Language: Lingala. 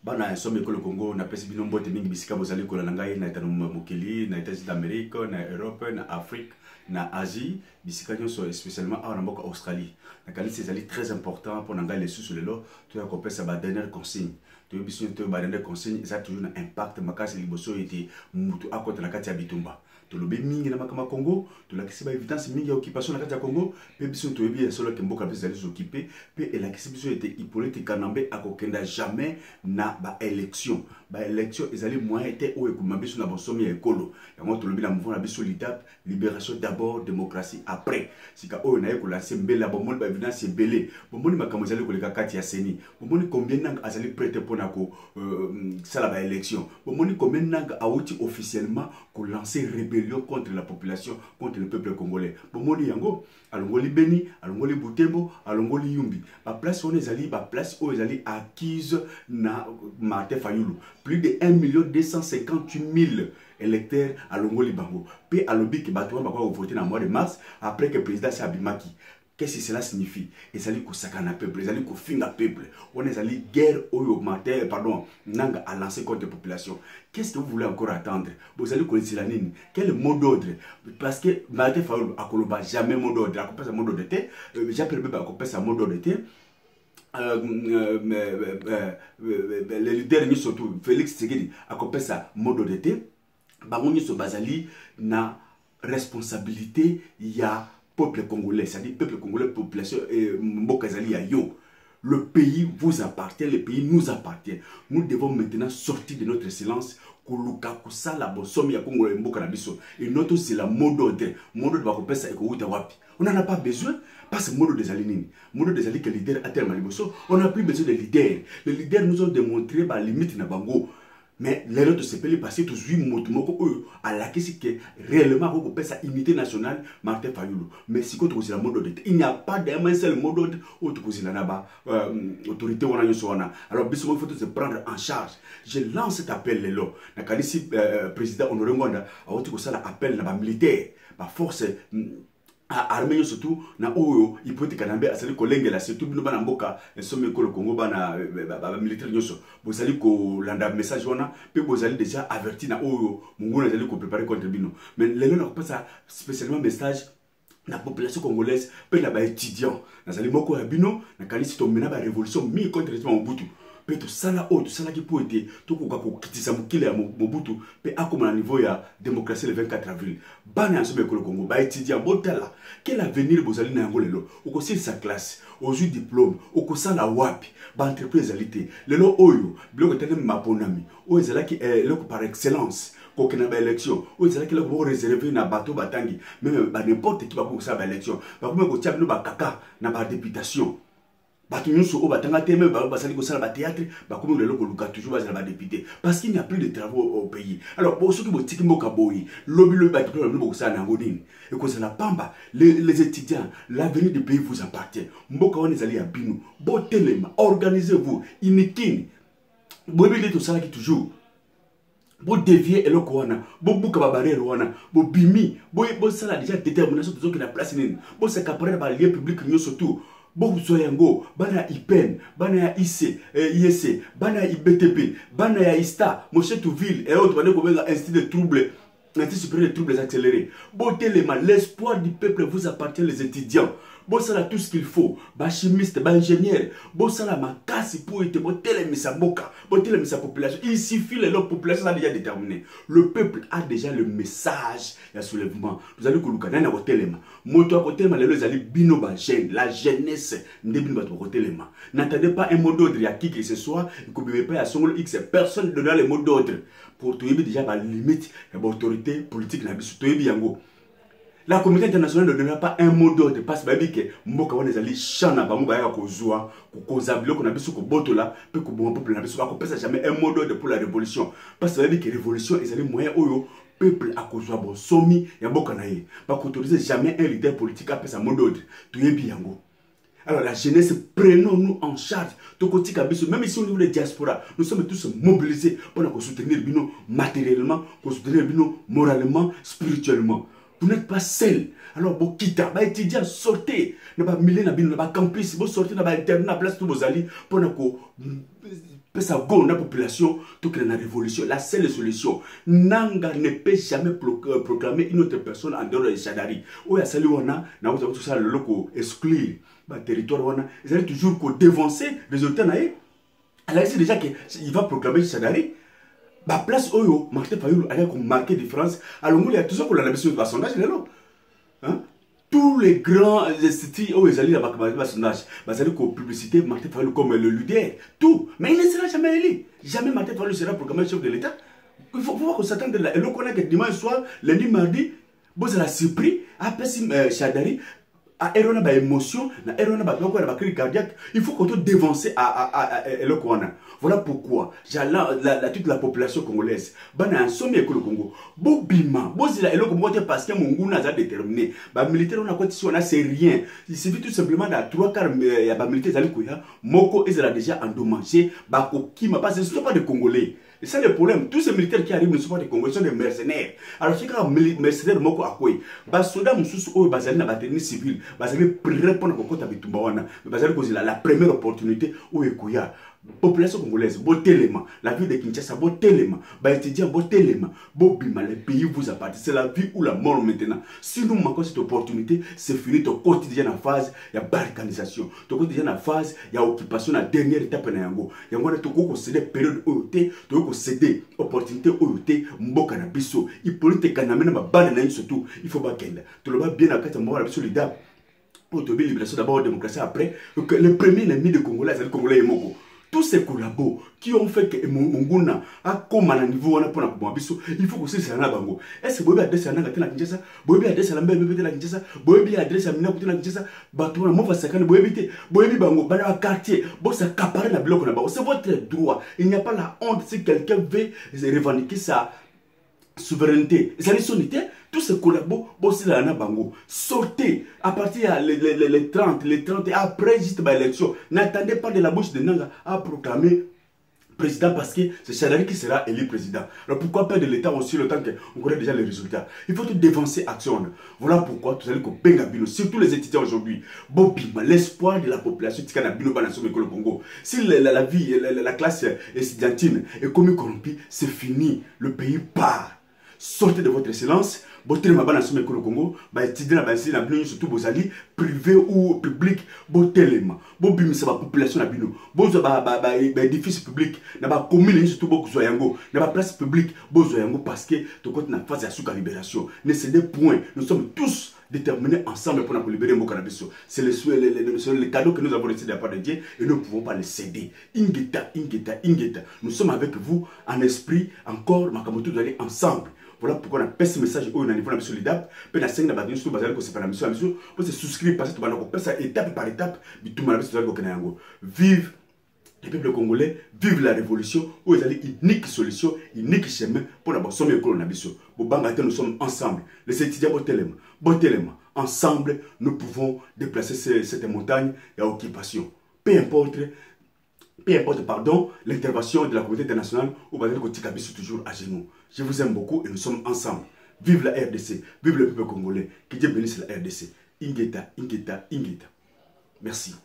Bana somme école Congo na pesi bino mbote mingi bisika bozali kola na ngai na etano mokili na États-Unis d'Amérique na Europe na Afrique na Asie bisika nyonso spécialement à na mboka Australie na kalisi ezali très important pour na ngai les sous lelo to ya kopesa ba dernière consigne to biso to ba dernière consigne ça toujours un impact makasi liboso ete mutu akota na kati ya bitumba to lobe mingi na makama Congo to la kisi ba évidence mingi ya occupation na kati ya Congo pe biso to yebi solo ke mboka biso zali occupé pe la kisi biso ete Hippolyte Kanambe akokenda jamais na ba élection ezali moyen te o ekuma biso na bonsomi ya ekolo yango to lobi na mouvement na biso l'IDAP libération d'abord démocratie après sika o na ekola se mbela bomoni ba évidence ebele bomoni makambo ezali koleka kati ya seni bomoni combien nanga azali prêt pona ko sala ba élection bomoni combien nanga auti officiellement ko lancer rébellion contre la population contre le peuple congolais bomoni yango alongoli Beni alongoli Butembo alongoli Yumbi ba place on ezali ba place o ezali acquise na Martin Fayulu plus de 1 258 000 électeurs à Longoli Bango. Puis à l'objet que Batouan va voter dans le mois de mars après que le président s'est abimaki. Qu'est-ce que cela signifie? Et ça dit que ça canne peuple, ça dit que finga peuple. On est allé guerre au matin, pardon, nanga à lancer contre la population. Qu'est-ce que vous voulez encore attendre? Vous allez connaître la ligne. Quel mot d'ordre? Parce que Martin Fayulu a coloba jamais mot d'ordre. A coupé sa mot d'ordre. J'appelle même à couper sa mot d'ordre. Le leader surtout Félix Tshisekedi a coupé sa mode d'été. Bango so bazali na responsabilité ya peuple congolais, c'est-à-dire peuple congolais, population mboka zali ya yo. Le pays vous appartient, le pays nous appartient. Nous devons maintenant sortir de notre silence. Et notre c'est la mode d'ordre. Mode d'ordre on n'en a pas besoin parce que mode des alinines. Mode des alinines que leader à terme on n'a plus besoin de leaders. Les leaders nous ont démontré la limite na bango. Mais les autres se payent passer tous 8 mots à la question que réellement on peut sa unité nationale Martin Fayulu. Mais si contre la mode d'ordre, il n'y a pas d'un seul mot d'ordre autre que la naba autorité on a une soana. Alors bisous il faut se prendre en charge. Je lance cet appel là. Na kalisi président Honoré Ngwanda a autre que ça l'appel na ba militaire, ba force armée surtout na oyo Hippolyte Kanambe asali kolengela surtout bino bana mboka somme ko le Congo bana militaire nyoso bozali ko landa message wana pe bozali déjà averti na oyo munguna zali ko préparer contre bino mais lelo na ko ça spécialement message la population congolaise pe na ba étudiant nazali moko ya bino na kalisi to mena ba révolution mi contre le Mobutu pe to sala o to sala ki po ete to ko kitisa mukile ya Mobutu pe akoma na niveau ya démocratie le 24 avril bana ya sobe ko le Congo ba étudiant botala quel avenir bozali na yango lelo okosili sa classe ozu diplôme okosala wapi ba entreprise alité lelo oyo biloko tene maponami o ezala ki loko par excellence kokena ba élection o ezala ki loko réservé na bateau batangi même ba n'importe qui ba ko sa ba élection ba ko ko tia bino ba kaka na ba députation parce qu'il y a député parce qu'il n'y a plus de travaux au pays. Alors pour ceux qui vont tirer Mokaboyi, les étudiants, l'avenir du pays vous appartient. Organisez-vous, inikini. Tout ça qui toujours. Bo dévier et le koana, bo bouka barrière wana, bo bimi, bo sala déjà détermination de ceux qui la place nini, bo s'accaparer par lieu public surtout. Beaucoup soyango, bana IPEN, bana IC, IEC, bana IBTP, bana ISTA, Mochetouville et autres, bana comme institut de troubles, institut supérieur de troubles accélérés. Botelema, l'espoir du peuple vous appartient les étudiants. Bossala tout ce qu'il faut, ba chimiste, ba ingénieur, bossala ma casse pour être botelema sa boka, botelema sa population. Il suffit la population a déjà déterminé. Le peuple a déjà le message, il y a soulèvement. Vous allez koluka na botelema. Moto a botelema les allez bino ba jeune, la jeunesse ndebino ba botelema. N'attendez pas un mot d'ordre à qui que ce soit, que vous pas à son X personne ne donne le mot d'ordre pour tout déjà ba limite l'autorité politique na biso to yango. La communauté internationale ne donnera pas un mot d'ordre parce que mboka wana ezali chana bango ba ya kozwa kokozabilo ko na biso ko botola pe ko bon peuple na biso ba ko pesa jamais un mot d'ordre pour la révolution parce que révolution ezali moyen oyo peuple a kozwa bon somi ya mboka na ye ba ko autoriser jamais un leader politique a pesa mot d'ordre to yebi yango. Alors la jeunesse, prenons-nous en charge. Même ici au niveau de la diaspora, nous sommes tous mobilisés pour nous soutenir matériellement, pour soutenir moralement, spirituellement. Vous n'êtes pas seul. Alors, vous quittez, vous étudiez, sortez. Vous n'avez pas campus, vous sortez, vous avez internat, place tout vos alliés pour nous ça go la population, tout que la révolution, la seule solution. Nanga ne peut jamais proclamer une autre personne en dehors de Shadari. Où il y a celui on a tout ça le loco exclure, territoire on a, ils allaient toujours dévancer résultat naïe. Alors c'est déjà qu'il va proclamer Shadari. La place où Martin Fayulu a marqué différence. Alors il y a tout ça qu'on a l'habitude de sondage là. Hein? Tous les grands instituts où ils allaient dans le sondage, ils allaient comme publicité Martin Fayulu comme le leader. Tout. Mais il ne sera jamais élu. Jamais Martin Fayulu sera proclamé chef de l'État. Il faut voir qu'on s'attend de là. Et l'on connaît que dimanche soir, lundi, mardi, vous avez surpris, après Shadari, à Erona ba émotion, na Erona ba crise cardiaque, il faut qu'on te dévancer à Elokwana. Voilà pourquoi toute la population congolaise, bana un sommet que le Congo, bobima, bozila Elokoma parce que mon goût n'a pas déterminé. Ba militaire on a quoi on a c'est rien. Il suffit tout simplement de 3/4 ya ba militaire zali kuya, moko ils ont déjà endommagé, ba kokima parce que ce ne sont pas des Congolais. Et c'est le problème. Tous ces militaires qui arrivent ne sont pas des Congolais, sont des mercenaires. Alors, si quand mercenaires moko akoi, ba soda mususu o bazali na bateni civil, bazali prêt pour na kokota bitumba wana, bazali ko la première opportunité o ekoya. Population congolaise, botelema, la ville de Kinshasa, botelema, ba étudiant botelema, bobima, le pays vous appartient. C'est la vie ou la mort maintenant. Si nous manquons cette opportunité, c'est fini ton quotidien en phase, il y a balkanisation. Ton quotidien en phase, il y a occupation, la dernière étape na yango. Yango na toko ko céder période oyoté, toko ko céder opportunité oyoté, mboka na biso. Il politique kanamena ba bana na surtout, il faut ba kenda. To le ba bien à kata mboka na biso lidab. Pour te libération d'abord démocratie après, le premier ennemi de Congolais, c'est le Congolais et Moko. Tous ces collabos qui ont fait que Monguna a comme à niveau on a pour la biso, il faut que c'est ça bango. Est-ce que Bobi adresse à Nanga la Kinshasa, Bobi adresse à la Mbembe la Kinshasa, Bobi adresse à Mina la Kinshasa, bateau na mova sakane Bobi Bobi bango bala quartier, bo ça accaparer na bloc na ba. C'est votre droit. Il n'y a pas la honte si quelqu'un veut revendiquer sa souveraineté. Ça est sonité. Tous ces collabos, sortez à partir les 30 et après juste l'élection. N'attendez pas de la bouche de Nanga à proclamer président parce que c'est Shadari qui sera élu président. Alors pourquoi perdre l'État aussi le temps qu'on connaît déjà les résultats? Il faut tout dévancer action. Voilà pourquoi tout allez qu'on surtout les étudiants aujourd'hui. Bobima, l'espoir de la population qui a bino banation le Congo. Si la vie, la classe étudiantine est comme corrompue, c'est fini. Le pays part. Sortez de votre silence. Botelema ma bana sommet le Congo, ba étudier na basi na bino surtout bozali privé ou public, botelema. Bobimi sa ba population na bino. Bozo ba édifice public, na ba commune surtout bozo yango, na ba place publique, bozo yango parce que to côté na phase ya souka libération. Ne cédez point. Nous sommes tous déterminés ensemble pour libérer Mboka na biso. C'est le cadeau que nous avons reçu de la part de Dieu et nous ne pouvons pas le céder. Ingeta. Nous sommes avec vous en esprit encore makamoto d'aller ensemble. Voilà pourquoi on a fait ce message au niveau de la solidarité. Puis, on a 5 abonnés sur le c'est pas la mission. Pour se souscrire, parce que tu vas faire étape par étape. Vive le peuple congolais, vive la révolution. Où il y a une unique solution, une unique chemin pour la sommet de la mission. Nous sommes ensemble. Les étudiants, botelema. Ensemble, nous pouvons déplacer cette montagne et occupation. Peu importe, l'intervention de la communauté internationale ou de toujours à genoux. Je vous aime beaucoup et nous sommes ensemble. Vive la RDC, vive le peuple congolais. Que Dieu bénisse la RDC. Ingeta. Merci.